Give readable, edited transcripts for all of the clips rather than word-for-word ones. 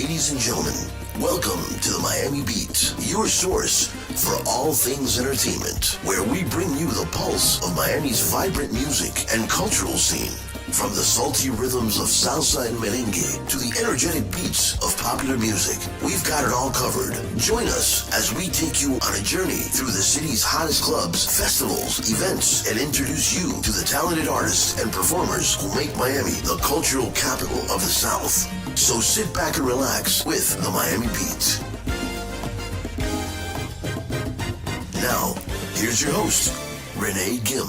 Ladies and gentlemen, welcome to the Miami Beat, your source for all things entertainment, where we bring you the pulse of Miami's vibrant music and cultural scene. From the salty rhythms of salsa and merengue to the energetic beats of popular music, we've got it all covered. Join us as we take you on a journey through the city's hottest clubs, festivals, events, and introduce you to the talented artists and performers who make Miami the cultural capital of the South. So sit back and relax with the Miami Beat. Now, here's your host, Renee Gim.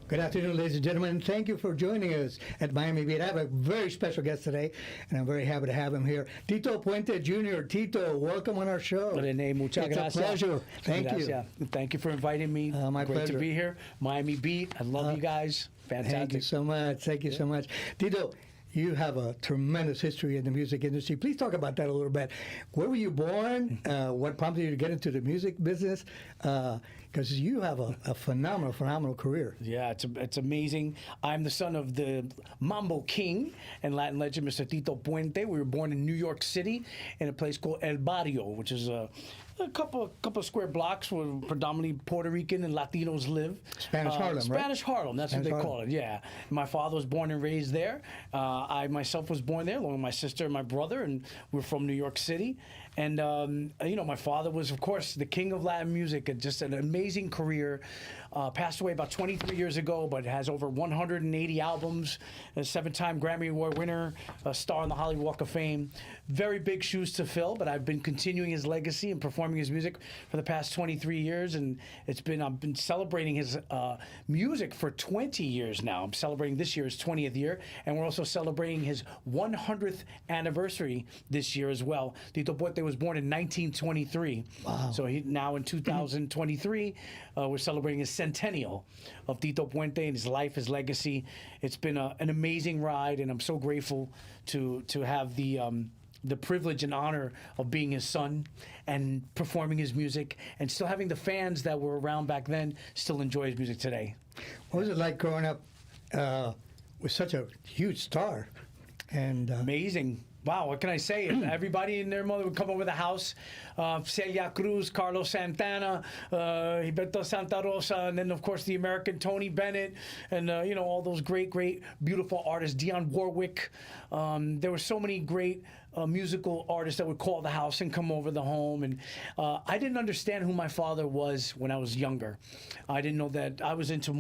Good afternoon, ladies and gentlemen. Thank you for joining us at Miami Beat. I have a very special guest today, and I'm very happy to have him here. Tito Puente Jr. Tito, welcome on our show. Rene, muchas gracias. It's a pleasure. Thank you. Thank you for inviting me. My Great pleasure. to be here. Miami Beat. I love you guys. Fantastic. Thank you so much. Thank you so much. Tito, you have a tremendous history in the music industry. Please talk about that a little bit. Where were you born? What prompted you to get into the music business? Because you have a phenomenal career. Yeah, it's amazing. I'm the son of the Mambo King and Latin legend, Mr. Tito Puente. We were born in New York City in a place called El Barrio, which is a couple square blocks where predominantly Puerto Rican and Latinos live. Spanish Harlem, right? Spanish Harlem, that's what they call it, yeah. My father was born and raised there. I myself was born there along with my sister and my brother, and we're from New York City. And, my father was, of course, the king of Latin music, and just an amazing career. Passed away about 23 years ago, but has over 180 albums, a 7-time Grammy Award winner, a star on the Hollywood Walk of Fame. Very big shoes to fill, but I've been continuing his legacy and performing his music for the past 23 years, and I've been celebrating his music for 20 years now. I'm celebrating this year his 20th year, and we're also celebrating his 100th anniversary this year as well. Tito Puente was born in 1923. Wow. So now in 2023, we're celebrating his centennial of Tito Puente and his life, his legacy. It's been an amazing ride, and I'm so grateful to have the privilege and honor of being his son and performing his music and still having the fans that were around back then still enjoy his music today. What was it like growing up with such a huge star? And Amazing. Wow, what can I say? Everybody and their mother would come over the house. Celia Cruz, Carlos Santana, Gilberto Santa Rosa, and then, of course, the American Tony Bennett, and, all those great, beautiful artists, Dionne Warwick. There were so many great musical artists that would call the house and come over the home. And I didn't understand who my father was when I was younger. I didn't know that I was into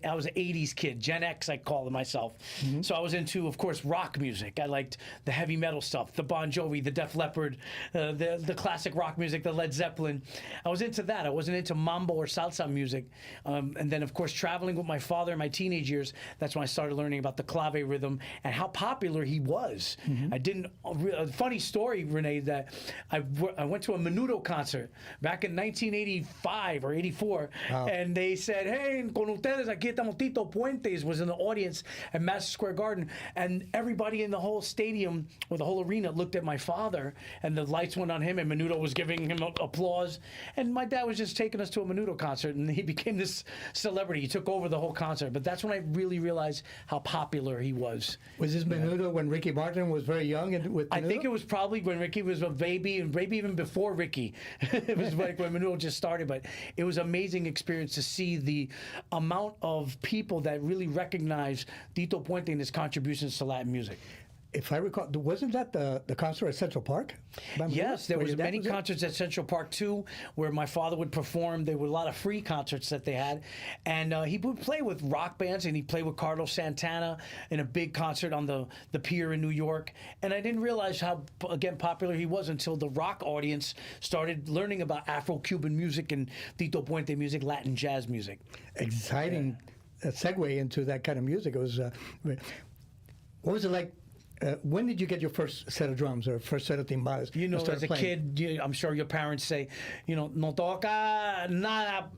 I was an 80s kid, Gen X, I call it myself. Mm-hmm. So I was into, of course, rock music. I liked the heavy metal stuff, the Bon Jovi, the Def Leppard, the classic rock music, the Led Zeppelin. I was into that. I wasn't into mambo or salsa music. And then, of course, traveling with my father in my teenage years, that's when I started learning about the clave rhythm and how popular he was. Mm-hmm. I didn't... A funny story, Renee, that I went to a Menudo concert back in 1985 or 84, wow. And they said, "Hey, con ustedes aquí estamos Tito Puentes," was in the audience at Madison Square Garden, and everybody in the whole stadium or the whole arena looked at my father, and the lights went on him, and Menudo was giving him applause, and my dad was just taking us to a Menudo concert, and he became this celebrity. He took over the whole concert, but that's when I really realized how popular he was. Was this Menudo when Ricky Martin was very young? I think it was probably when Ricky was a baby, and maybe even before Ricky. It was like when Menudo just started, but it was an amazing experience to see the amount of people that really recognize Tito Puente and his contributions to Latin music. If I recall, wasn't that the concert at Central Park? Yes, there was many concerts at Central Park too, where my father would perform. There were a lot of free concerts that they had, and he would play with rock bands, and he played with Carlos Santana in a big concert on the pier in New York. And I didn't realize how popular he was until the rock audience started learning about Afro-Cuban music and Tito Puente music, Latin jazz music. Exciting segue into that kind of music. It was. What was it like? When did you get your first set of drums or first set of timbales? As a kid, I'm sure your parents say, no toca nada.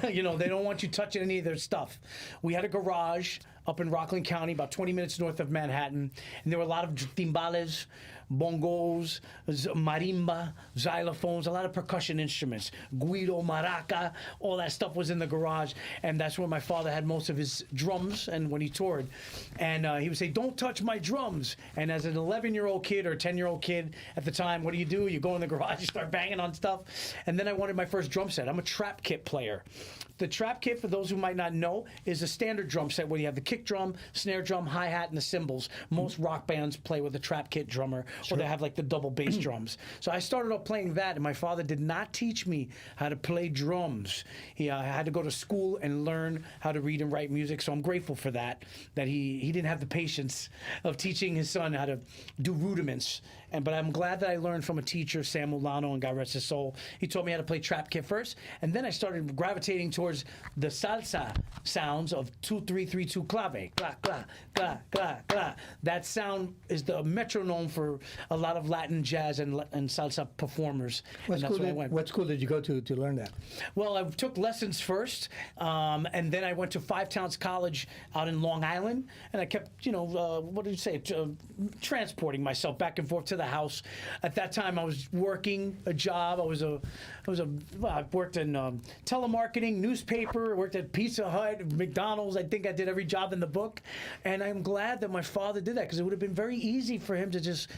They don't want you touching any of their stuff. We had a garage up in Rockland County, about 20 minutes north of Manhattan. And there were a lot of timbales, bongos, marimba, xylophones, a lot of percussion instruments, guiro, maraca, all that stuff was in the garage. And that's where my father had most of his drums and when he toured. And he would say, don't touch my drums. And as an 11-year-old kid or 10-year-old kid at the time, what do? You go in the garage, you start banging on stuff. And then I wanted my first drum set. I'm a trap kit player. The trap kit, for those who might not know, is a standard drum set where you have the kick drum, snare drum, hi-hat, and the cymbals. Most rock bands play with a trap kit drummer, or they have like the double bass drums. So I started off playing that, and my father did not teach me how to play drums. I had to go to school and learn how to read and write music, so I'm grateful for that he didn't have the patience of teaching his son how to do rudiments. But I'm glad that I learned from a teacher, Sam Mulano, and God rest his soul. He taught me how to play trap kit first, and then I started gravitating towards the salsa sounds of 2-3-3-2 clave, cla, cla, cla, cla, cla. That sound is the metronome for a lot of Latin jazz and salsa performers. What school did you go to learn that? Well, I took lessons first, and then I went to Five Towns College out in Long Island, and I kept, transporting myself back and forth to the house. At that time, I was working a job. I worked in telemarketing, newspaper, worked at Pizza Hut, McDonald's. I think I did every job in the book, and I'm glad that my father did that, because it would have been very easy for him to just,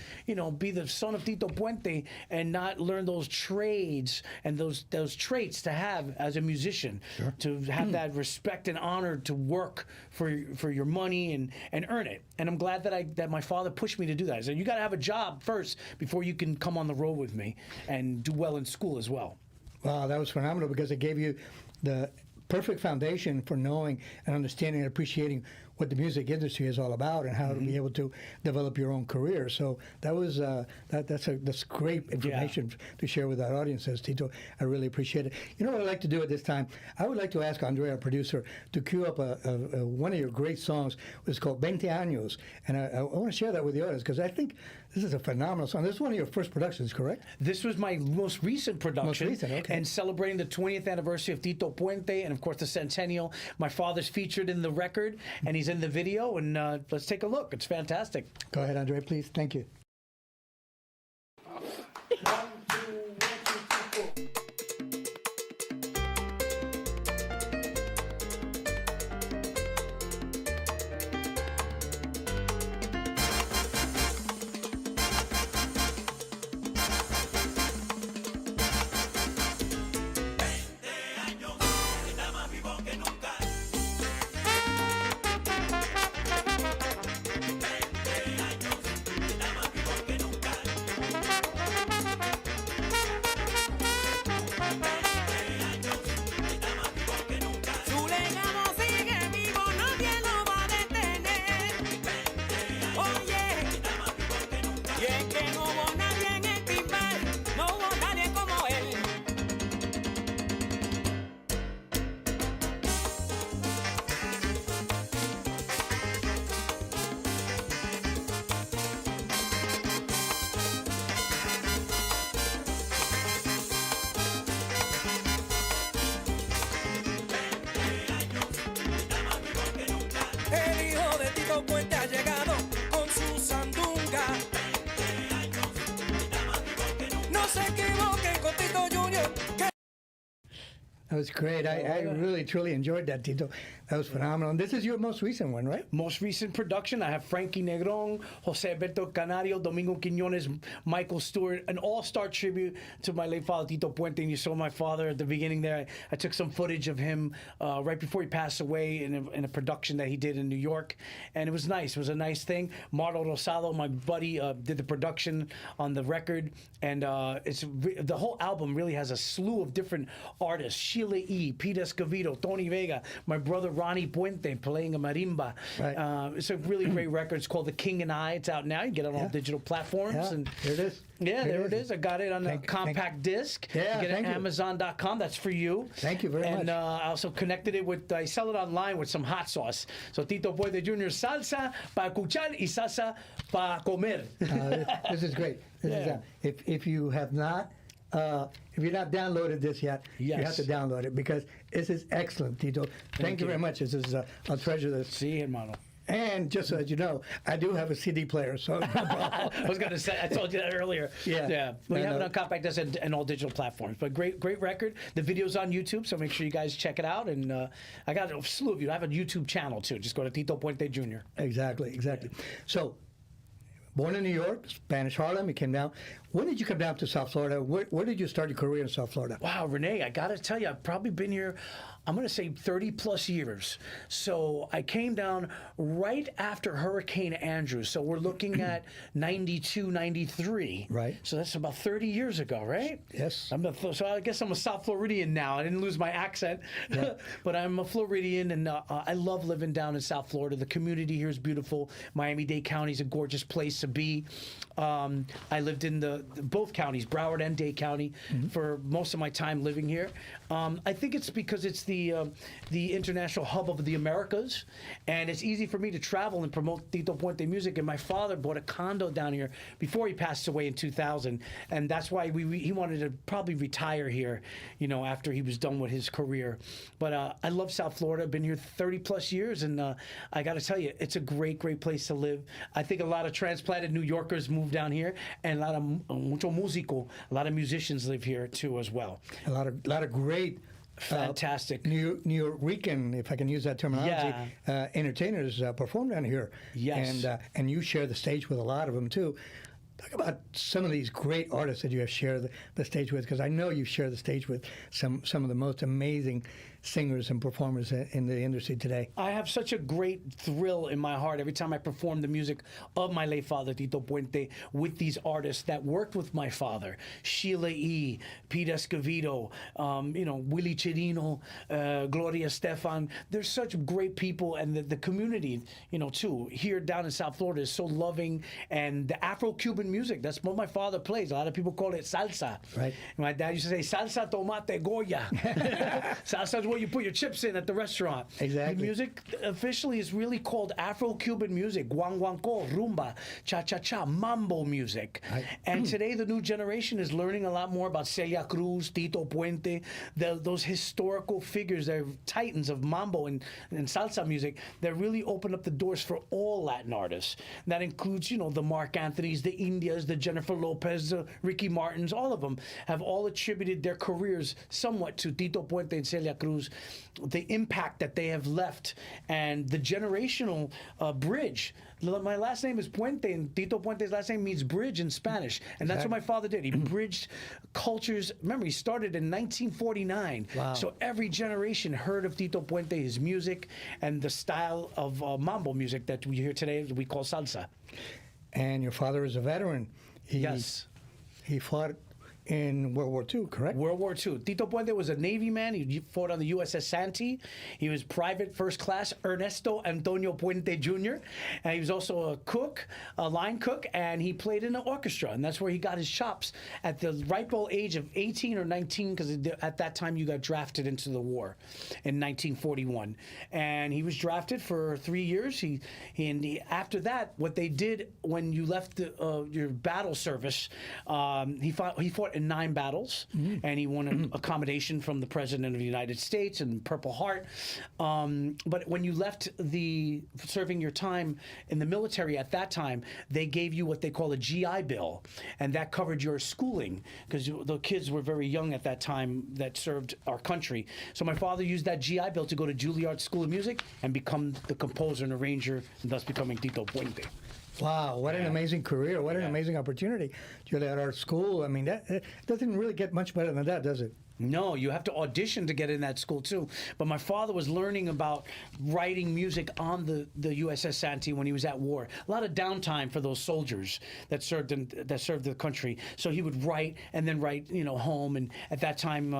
be the son of Tito Puente and not learn those trades and those traits to have as a musician, to have that respect and honor to work for your money and earn it. And I'm glad that my father pushed me to do that. He said, you got to have a job first before you can come on the road with me and do well in school as well. Wow, that was phenomenal, because it gave you the perfect foundation for knowing and understanding and appreciating what the music industry is all about and how to be able to develop your own career. So that was that's great information to share with our audiences, Tito. I really appreciate it. You know what I'd like to do at this time? I would like to ask Andre, our producer, to cue up one of your great songs. It's called 20 Años, and I want to share that with the audience, because I think this is a phenomenal song. This is one of your first productions, correct? This was my most recent production. Most recent, okay. And celebrating the 20th anniversary of Tito Puente and, of course, the centennial. My father's featured in the record, and he's in the video, and let's take a look. It's fantastic. Go ahead, Andre, please. Thank you. Puente ha llegado con su sandunga. No se equivoquen con Tito Junior. That was great. I really, truly enjoyed that, Tito. That was phenomenal. And this is your most recent one, right? Most recent production. I have Frankie Negron, Jose Alberto Canario, Domingo Quiñones, Michael Stewart, an all-star tribute to my late father, Tito Puente. And you saw my father at the beginning there. I took some footage of him right before he passed away in a production that he did in New York. And it was nice. It was a nice thing. Marlo Rosado, my buddy, did the production on the record. And the whole album really has a slew of different artists. Sheila E., Pete Escovedo, Tony Vega, my brother Ronnie Puente playing a marimba. Right. It's a really great record. It's called The King and I. It's out now. You can get it on all digital platforms. Yeah, And there it is. Yeah, there it is. I got it on a compact disc. Yeah, you get it thank on you. Amazon.com. That's for you. Thank you very much. And I also connected it with, I sell it online with some hot sauce. So Tito Puente Jr. salsa para escuchar y salsa para comer. This is great. This is, if you have not if you're not downloaded this yet, you have Yes. to download it because this is excellent, Tito. Thank you very much. This is a treasure. This. Sí, hermano. And just so as you know, I do have a CD player, so no problem. I was going to say, I told you that earlier. Yeah. We have And, it on compact disc and all digital platforms. But great record. The video's on YouTube, so make sure you guys check it out. And I got a slew of you. I have a YouTube channel too. Just go to Tito Puente Jr. Exactly. So, born in New York, Spanish Harlem, you came down. When did you come down to South Florida? Where did you start your career in South Florida? Wow, Renee, I got to tell you, I've probably been here, I'm going to say 30 plus years. So I came down right after Hurricane Andrew. So we're looking at 92, 93. Right. So that's about 30 years ago, right? Yes. So I guess I'm a South Floridian now. I didn't lose my accent, but I'm a Floridian, and I love living down in South Florida. The community here is beautiful. Miami-Dade County is a gorgeous place to be. I lived in both counties, Broward and Dade County, for most of my time living here. I think it's because it's the international hub of the Americas, and it's easy for me to travel and promote Tito Puente music. And my father bought a condo down here before he passed away in 2000, and that's why he wanted to probably retire here, after he was done with his career. But I love South Florida. I've been here 30 plus years, and I got to tell you, it's a great place to live. I think a lot of transplanted New Yorkers move down here, and a lot of mucho músico, a lot of musicians live here too as well. A lot of great, Fantastic. New Yorkican, if I can use that terminology, entertainers perform down here. Yes. And you share the stage with a lot of them too. Talk about some of these great artists that you have shared the stage with, because I know you share the stage with some of the most amazing singers and performers in the industry today. I have such a great thrill in my heart every time I perform the music of my late father, Tito Puente, with these artists that worked with my father. Sheila E., Pete Escovedo, Willie Chirino, Gloria Estefan. There's such great people, and the community, too, here down in South Florida is so loving. And the Afro-Cuban music, that's what my father plays. A lot of people call it salsa. Right. My dad used to say, salsa, tomate, goya. Salsa is what you put your chips in at the restaurant. Exactly. The music officially is really called Afro-Cuban music, guanguancó, rumba, cha-cha-cha, mambo music. Right. And today the new generation is learning a lot more about Celia Cruz, Tito Puente, those historical figures, they're titans of mambo and salsa music that really open up the doors for all Latin artists. That includes, the Mark Anthonys, the Indias, the Jennifer Lopez, the Ricky Martins, all of them have all attributed their careers somewhat to Tito Puente and Celia Cruz. The impact that they have left and the generational bridge. My last name is Puente, and Tito Puente's last name means bridge in Spanish, and that's what my father did. He bridged cultures. Remember, he started in 1949, Wow. So every generation heard of Tito Puente, his music, and the style of mambo music that we hear today, we call salsa. And your father is a veteran. Yes. He fought in World War II, correct? World War II. Tito Puente was a Navy man. He fought on the USS Santee. He was private first class Ernesto Antonio Puente Jr. And he was also a cook, a line cook, and he played in an orchestra. And that's where he got his chops at the ripe old age of 18 or 19, because at that time you got drafted into the war in 1941. And he was drafted for 3 years. After that, what they did when you left your battle service, he fought in 9 battles, and he won an accommodation from the President of the United States and Purple Heart. But when you left serving your time in the military at that time, they gave you what they call a GI Bill, and that covered your schooling, because the kids were very young at that time that served our country. So my father used that GI Bill to go to Juilliard School of Music and become the composer and arranger, and thus becoming Tito Puente. Wow, what an amazing career. What an amazing opportunity. Juilliard Art School, I mean, that doesn't really get much better than that, does it? No, you have to audition to get in that school too. But my father was learning about writing music on the USS Santee when he was at war. A lot of downtime for those soldiers that served the country. So he would write and then write, home. And at that time,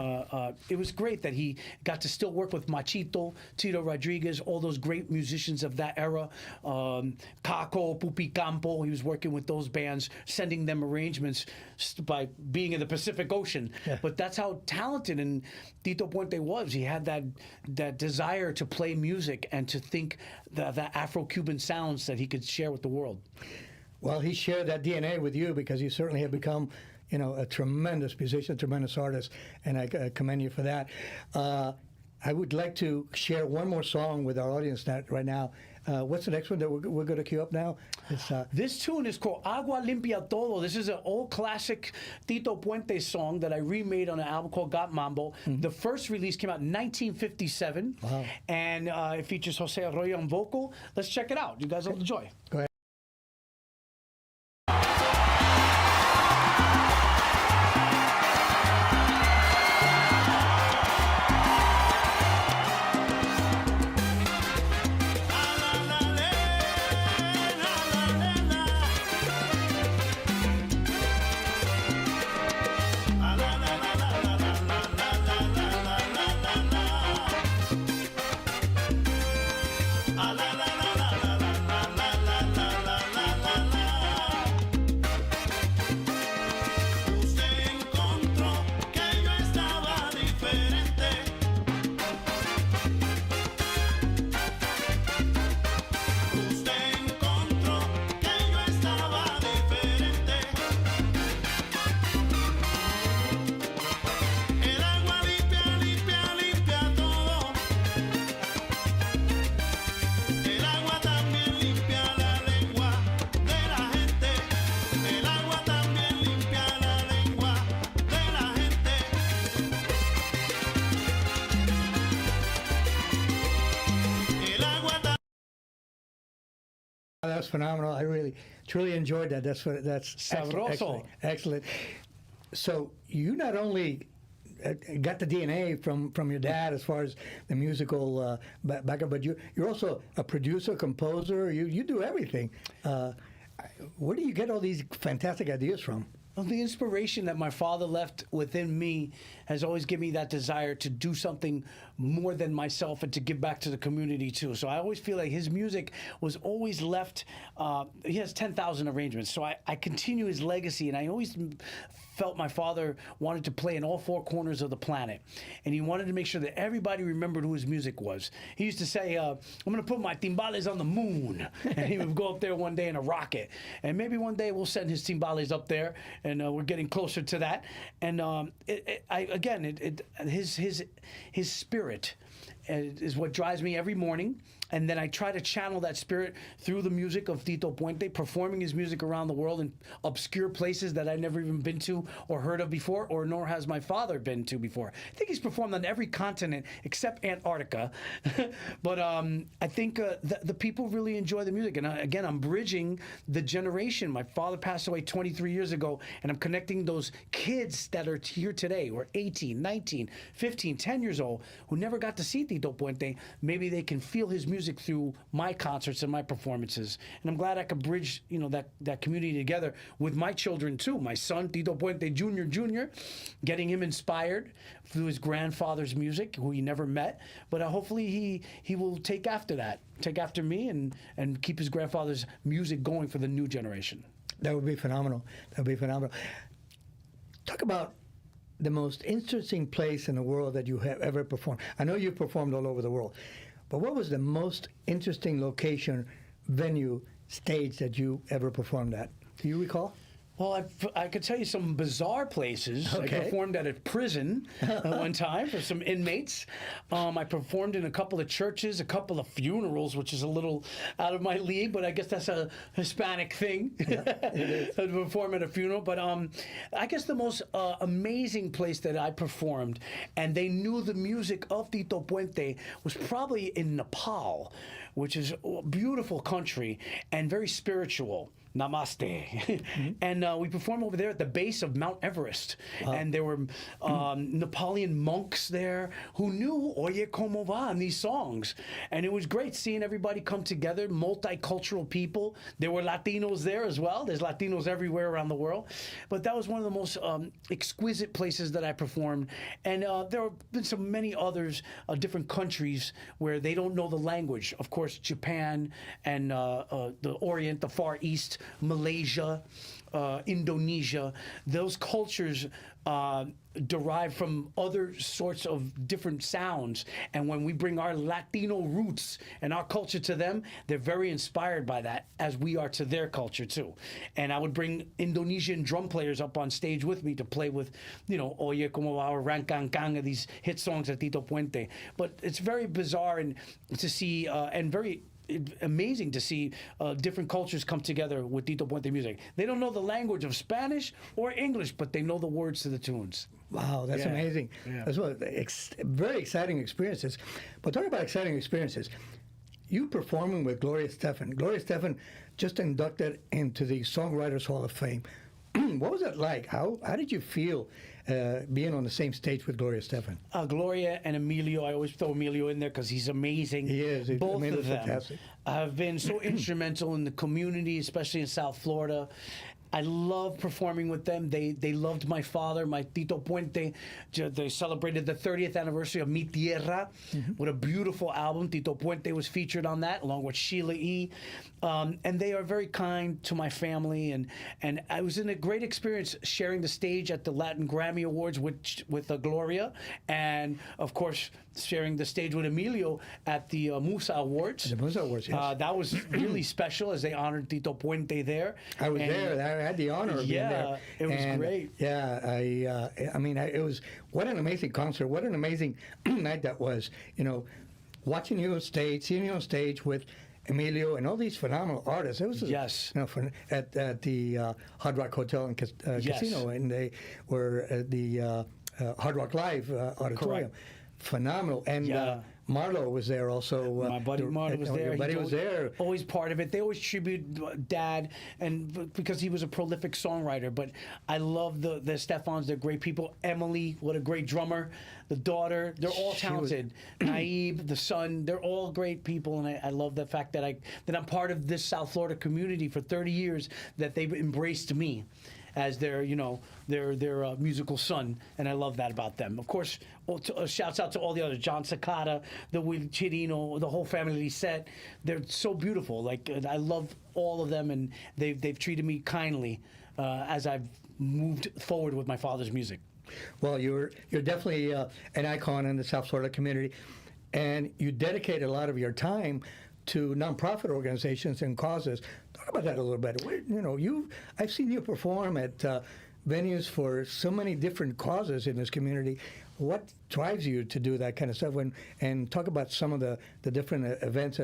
it was great that he got to still work with Machito, Tito Rodriguez, all those great musicians of that era. Caco, Pupi Campo. He was working with those bands, sending them arrangements by being in the Pacific Ocean. Yeah. But that's how talented and Tito Puente was. He had that desire to play music and to think the Afro-Cuban sounds that he could share with the world. Well, he shared that DNA with you, because you certainly have become, a tremendous musician, tremendous artist, and I commend you for that. I would like to share one more song with our audience right now. What's the next one that we're going to cue up now? This tune is called Agua Limpia Todo. This is an old classic Tito Puente song that I remade on an album called Got Mambo. The first release came out in 1957, and it features Jose Arroyo on vocal. Let's check it out. You guys will enjoy. Go ahead. That's phenomenal. I truly enjoyed that. That's Sabroso. Excellent. So you not only got the DNA from your dad as far as the musical background, but you're also a producer, composer. You do everything. Where do you get all these fantastic ideas from? Well, the inspiration that my father left within me has always given me that desire to do something more than myself and to give back to the community too. So I always feel like his music was always left. He has 10,000 arrangements, so I continue his legacy, and I always felt my father wanted to play in all four corners of the planet, and he wanted to make sure that everybody remembered who his music was. He used to say, I'm going to put my timbales on the moon, and he would go up there one day in a rocket, and maybe one day we'll send his timbales up there, and we're getting closer to that. And his spirit is what drives me every morning. And then I try to channel that spirit through the music of Tito Puente, performing his music around the world in obscure places that I've never even been to or heard of before, or nor has my father been to before. I think he's performed on every continent except Antarctica. But I think the people really enjoy the music. And again, I'm bridging the generation. My father passed away 23 years ago, and I'm connecting those kids that are here today, who are 18, 19, 15, 10 years old, who never got to see Tito Puente. Maybe they can feel his music through my concerts and my performances, and I'm glad I could bridge, that community together with my children too. My son Tito Puente Jr., getting him inspired through his grandfather's music, who he never met, but hopefully he will take after me, and keep his grandfather's music going for the new generation. That would be phenomenal. Talk about the most interesting place in the world that you have ever performed. I know you've performed all over the world, but what was the most interesting location, venue, stage that you ever performed at? Do you recall? Well, I could tell you some bizarre places. Okay. I performed at a prison one time for some inmates. I performed in a couple of churches, a couple of funerals, which is a little out of my league, but I guess that's a Hispanic thing, to perform at a funeral. But I guess the most amazing place that I performed, and they knew the music of Tito Puente, was probably in Nepal, which is a beautiful country and very spiritual. Namaste. And we performed over there at the base of Mount Everest. And there were Nepalian monks there who knew Oye Como Va and these songs. And it was great seeing everybody come together, multicultural people. There were Latinos there as well. There's Latinos everywhere around the world. But that was one of the most exquisite places that I performed. And there have been so many others, different countries where they don't know the language. Of course, Japan and the Orient, the Far East, Malaysia, Indonesia. Those cultures derive from other sorts of different sounds. And when we bring our Latino roots and our culture to them, they're very inspired by that, as we are to their culture too. And I would bring Indonesian drum players up on stage with me to play with, Oye Como Va or Rankangkang, these hit songs at Tito Puente. But it's very bizarre and to see, and very amazing to see different cultures come together with Tito Puente music. They don't know the language of Spanish or English, but they know the words to the tunes. Wow, that's Yeah. amazing. Yeah. That's what very exciting experiences. But talking about exciting experiences, you performing with Gloria Estefan. Gloria Estefan just inducted into the Songwriters Hall of Fame. What was that like? How did you feel being on the same stage with Gloria Estefan? Gloria and Emilio, I always throw Emilio in there because he's amazing. He is. Both Emilio's of them fantastic. have been so instrumental in the community, especially in South Florida. I love performing with them. They loved my father, my Tito Puente. They celebrated the 30th anniversary of Mi Tierra with a beautiful album. Tito Puente was featured on that, along with Sheila E. And they are very kind to my family. And I was in a great experience sharing the stage at the Latin Grammy Awards with Gloria. And, of course, sharing the stage with Emilio at the Musa Awards. The Musa Awards, yes. That was really special as they honored Tito Puente there. I was there. I had the honor of being there. Yeah, it was great. Yeah, it was, what an amazing concert. What an amazing night that was. Watching you on stage, seeing you on stage with Emilio and all these phenomenal artists. It was Yes. At the Hard Rock Hotel and Casino, and they were at the Hard Rock Live auditorium. Correct. Phenomenal. And Yeah. Marlo was there also. My buddy Marlo was there. Your buddy He's was there. Always part of it. They always tribute Dad, and because he was a prolific songwriter. But I love the Stefans. They're great people. Emily, what a great drummer. The daughter, they're all talented. Naib, the son, they're all great people, and I love the fact that I'm part of this South Florida community for 30 years. That they've embraced me as their musical son, and I love that about them. Of course, shouts out to all the others, John Sakata, the Will Chirino, the whole family set. They're so beautiful. Like, I love all of them, and they've treated me kindly as I've moved forward with my father's music. Well, you're definitely an icon in the South Florida community, and you dedicate a lot of your time to nonprofit organizations and causes. Talk about that a little bit. I've seen you perform at venues for so many different causes in this community. What drives you to do that kind of stuff? And talk about some of the different events,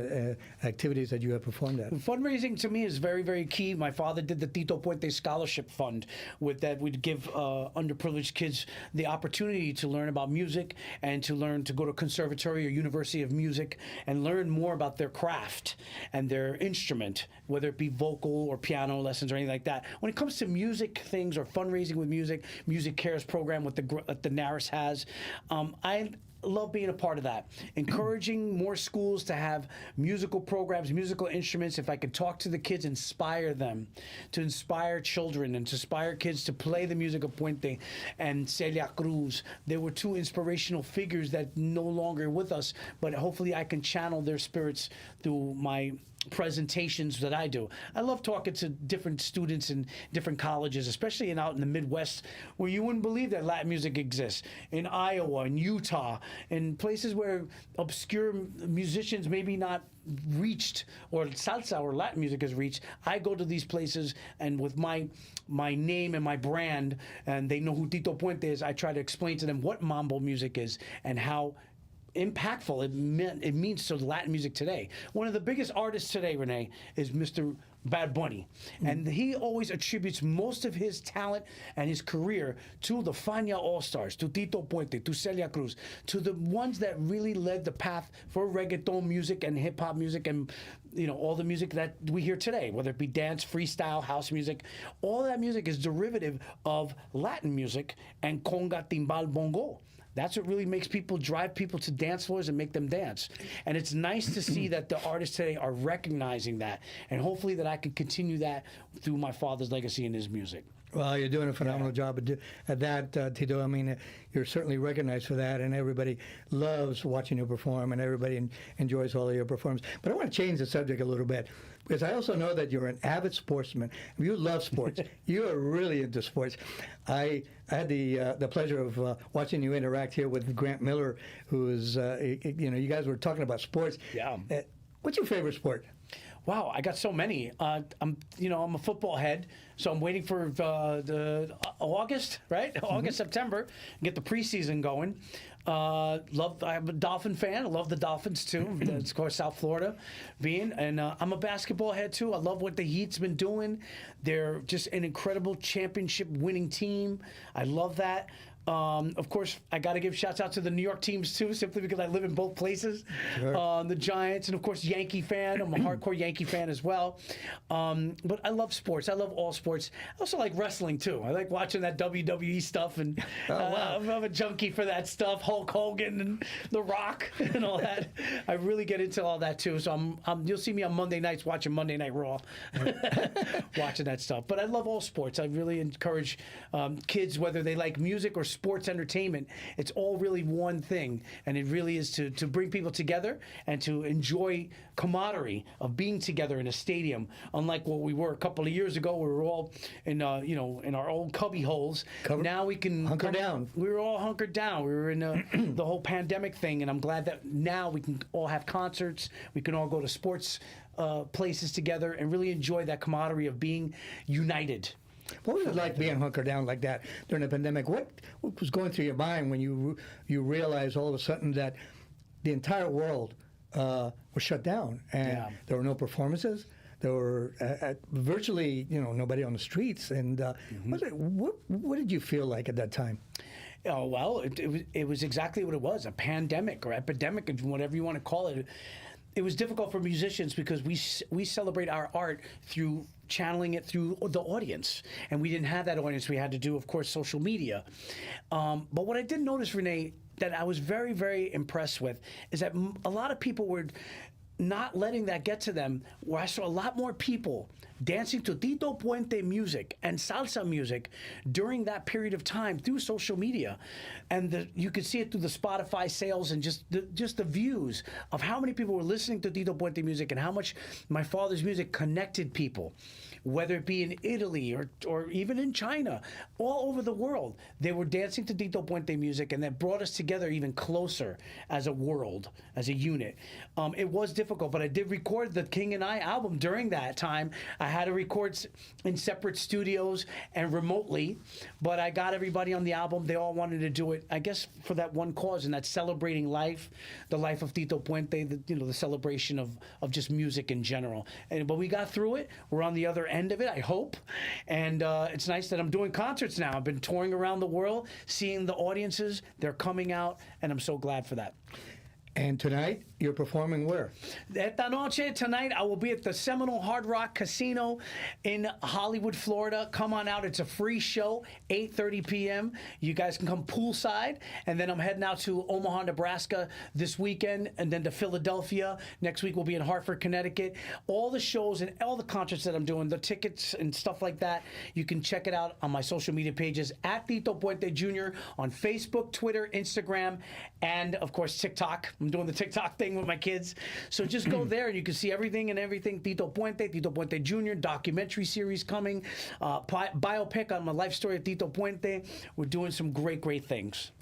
activities that you have performed at. Fundraising to me is very, very key. My father did the Tito Puente Scholarship Fund. With that, we'd give underprivileged kids the opportunity to learn about music and to learn to go to conservatory or University of Music and learn more about their craft and their instrument, whether it be vocal or piano lessons or anything like that. When it comes to music things or fundraising with music, Music Cares program what the NARIS has, I love being a part of that. Encouraging more schools to have musical programs, musical instruments. If I could talk to the kids, inspire them, to inspire children and to inspire kids to play the music of Puente and Celia Cruz. They were two inspirational figures that no longer with us, but hopefully I can channel their spirits through my presentations that I do. I love talking to different students in different colleges, especially out in the Midwest, where you wouldn't believe that Latin music exists. In Iowa, in Utah, in places where obscure musicians maybe not reached, or salsa or Latin music has reached. I go to these places, and with my name and my brand, and they know who Tito Puente is, I try to explain to them what mambo music is and how impactful it means to Latin music today. One of the biggest artists today, Renee, is Mr. Bad Bunny. And he always attributes most of his talent and his career to the Fania All-Stars, to Tito Puente, to Celia Cruz, to the ones that really led the path for reggaeton music and hip-hop music and all the music that we hear today, whether it be dance, freestyle, house music. All that music is derivative of Latin music and conga, timbal, bongo. That's what really makes people, drive people to dance floors and make them dance. And it's nice to see that the artists today are recognizing that. And hopefully that I can continue that through my father's legacy in his music. Well, you're doing a phenomenal job at that, Tito. I mean, you're certainly recognized for that, and everybody loves watching you perform, and everybody enjoys all of your performance. But I want to change the subject a little bit, because I also know that you're an avid sportsman. You love sports. You are really into sports. I had the pleasure of watching you interact here with Grant Miller, who is, you guys were talking about sports. Yeah. What's your favorite sport? Wow, I got so many. I'm a football head, so I'm waiting for the August, right? August, September, get the preseason going. I'm a Dolphin fan. I love the Dolphins too. It's, of course, South Florida, and I'm a basketball head too. I love what the Heat's been doing. They're just an incredible championship-winning team. I love that. Of course, I got to give shouts out to the New York teams too, simply because I live in both places. Sure. The Giants, and of course, Yankee fan. I'm a hardcore Yankee fan as well. But I love sports. I love all sports. I also like wrestling too. I like watching that WWE stuff, and I'm a junkie for that stuff. Hulk Hogan and The Rock and all that. I really get into all that too. So you'll see me on Monday nights watching Monday Night Raw, watching that stuff. But I love all sports. I really encourage kids, whether they like music or sports entertainment, it's all really one thing, and it really is to bring people together and to enjoy camaraderie of being together in a stadium, unlike what we were a couple of years ago. We were all in our old cubby holes. Now we can hunker down. We were all hunkered down. We were in the whole pandemic thing, and I'm glad that now we can all have concerts. We can all go to sports places together and really enjoy that camaraderie of being united. What was it like being hunkered down like that during the pandemic? What was going through your mind when you realized all of a sudden that the entire world was shut down and there were no performances? There were virtually nobody on the streets. And what did you feel like at that time? Oh, well, it was exactly what it was, a pandemic or epidemic, whatever you want to call it. It was difficult for musicians because we celebrate our art through channeling it through the audience, and we didn't have that audience. We had to do, of course, social media. But what I did notice, Renee, that I was very, very impressed with is that a lot of people were not letting that get to them, where I saw a lot more people dancing to Tito Puente music and salsa music during that period of time through social media. And you could see it through the Spotify sales and just the views of how many people were listening to Tito Puente music and how much my father's music connected people, whether it be in Italy or even in China, all over the world. They were dancing to Tito Puente music, and that brought us together even closer as a world, as a unit. It was difficult, but I did record the King and I album during that time. I had to record in separate studios and remotely, but I got everybody on the album. They all wanted to do it, I guess, for that one cause, and that's celebrating life, the life of Tito Puente, the celebration of just music in general. But we got through it. We're on the other end of it, I hope. And it's nice that I'm doing concerts now. I've been touring around the world, seeing the audiences. They're coming out, and I'm so glad for that. And tonight, you're performing where? Esta noche, tonight, I will be at the Seminole Hard Rock Casino in Hollywood, Florida. Come on out. It's a free show, 8:30 p.m. You guys can come poolside. And then I'm heading out to Omaha, Nebraska this weekend, and then to Philadelphia. Next week, we'll be in Hartford, Connecticut. All the shows and all the concerts that I'm doing, the tickets and stuff like that, you can check it out on my social media pages, at Tito Puente Jr. on Facebook, Twitter, Instagram, and, of course, TikTok. I'm doing the TikTok thing with my kids. So just go there and you can see everything Tito Puente Jr., documentary series coming, biopic on my life story of Tito Puente. We're doing some great, great things.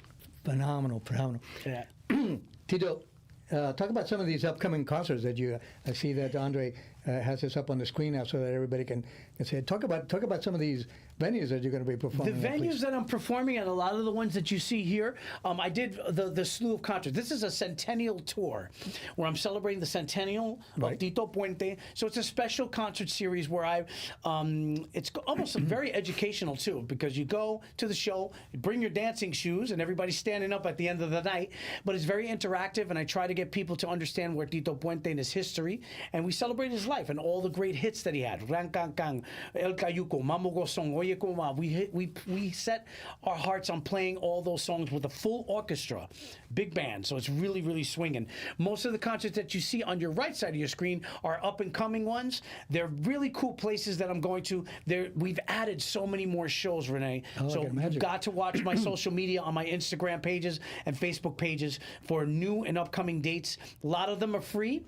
Phenomenal. Yeah. Tito, talk about some of these upcoming concerts that I see that Andre has this up on the screen now so that everybody can say. Talk about some of these venues that you're going to be performing The at, venues please. that I'm performing at, a lot of the ones that you see here, I did the slew of concerts. This is a centennial tour where I'm celebrating the centennial of Tito Puente. So it's a special concert series where it's almost very educational too, because you go to the show, you bring your dancing shoes, and everybody's standing up at the end of the night. But it's very interactive, and I try to get people to understand where Tito Puente and his history, and we celebrate his life. life and all the great hits that he had. Ran Can Can, El Cayuco, Mamo Gosong, Oye Kuma. We set our hearts on playing all those songs with a full orchestra, big band. So it's really, really swinging. Most of the concerts that you see on your right side of your screen are up and coming ones. They're really cool places that I'm going to. We've added so many more shows, Renee. So you've got to watch my social media on my Instagram pages and Facebook pages for new and upcoming dates. A lot of them are free.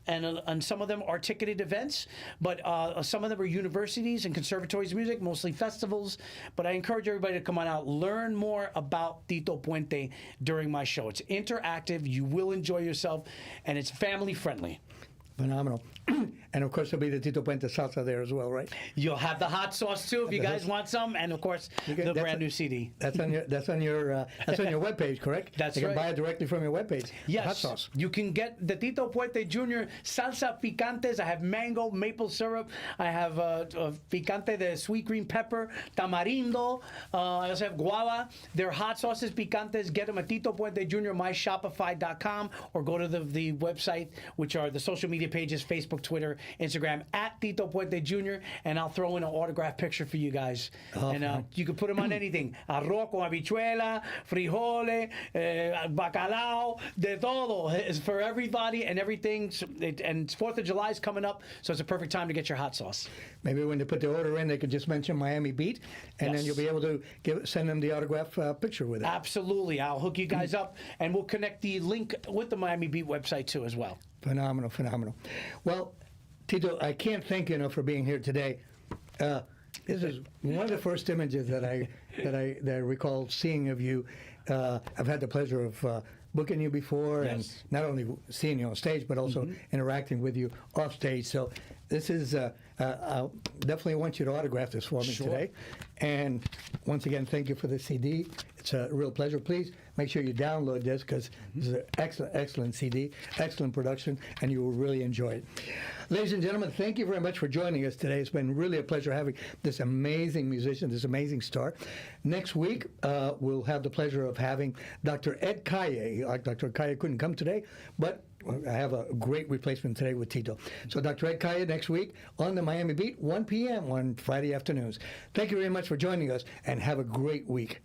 And some of them are ticketed events, but some of them are universities and conservatories of music, mostly festivals. But I encourage everybody to come on out, learn more about Tito Puente during my show. It's interactive, you will enjoy yourself, and it's family friendly. Phenomenal. And of course, there'll be the Tito Puente salsa there as well, right? You'll have the hot sauce too if you guys want some, and of course the brand new CD. That's on your webpage, correct? That's right. You can right. buy it directly from your webpage. Yes, hot sauce. You can get the Tito Puente Jr. salsa picantes. I have mango, maple syrup. I have picante de sweet green pepper, tamarindo. I also have guava. They're hot sauces picantes. Get them at Tito Puente Jr. myshopify.com or go to the website, which are the social media pages, Facebook, Twitter, Instagram, at Tito Puente Jr., and I'll throw in an autographed picture for you guys. And you can put them on anything. Arroz con habichuela, frijoles, bacalao, de todo. It's for everybody and everything. And 4th of July is coming up, so it's a perfect time to get your hot sauce. Maybe when they put the order in, they could just mention Miami Beat, and then you'll be able to send them the autograph picture with it. Absolutely. I'll hook you guys up, and we'll connect the link with the Miami Beat website, too, as well. Phenomenal, phenomenal. Well, Tito, I can't thank you enough for being here today. This is one of the first images that I recall seeing of you. I've had the pleasure of booking you before, and not only seeing you on stage, but also interacting with you off stage. So this is, I definitely want you to autograph this for me today. And once again, thank you for the CD. It's a real pleasure. Please make sure you download this, because this is an excellent CD, excellent production, and you will really enjoy it. Ladies and gentlemen, thank you very much for joining us today. It's been really a pleasure having this amazing musician, this amazing star. Next week, we'll have the pleasure of having Dr. Ed Calle. Dr. Calle couldn't come today, but I have a great replacement today with Tito. So Dr. Ed Calle next week on the Miami Beat, 1 p.m. on Friday afternoons. Thank you very much for joining us, and have a great week.